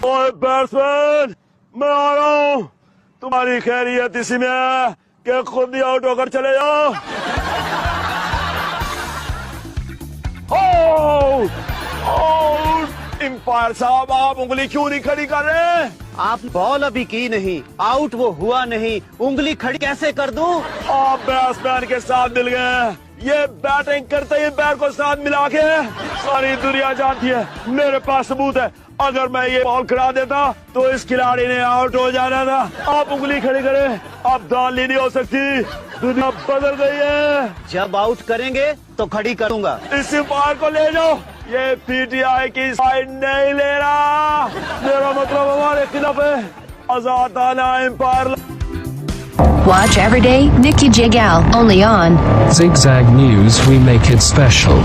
ओए बैट्समैन, मैं आ रहा हूँ। तुम्हारी खैरियत इसी में है कि खुद ही आउट होकर चले जाओ। एम्पायर साहब, आप उंगली क्यों नहीं खड़ी कर रहे? आप बॉल अभी की नहीं, आउट वो हुआ नहीं, उंगली खड़ी कैसे कर दूं? आप बैट्समैन के साथ मिल गए। ये बैटिंग करते ही बैट को साथ मिला के सारी दुनिया जानती है। मेरे पास सबूत है। अगर मैं ये बॉल खिला देता तो इस खिलाड़ी ने आउट हो जाना था। आप उंगली खड़ी करें, अब दाली नहीं हो सकती। दुनिया बदल गई है। जब आउट करेंगे तो खड़ी करूंगा। इस एम्पायर को ले जाओ। ये पीटीआई की साइड नहीं ले रहा। मेरा मतलब हमारे खिलाफ है। आजाद आना empire. Watch every day, Nikki Jigal, only on Zigzag News. We make it special.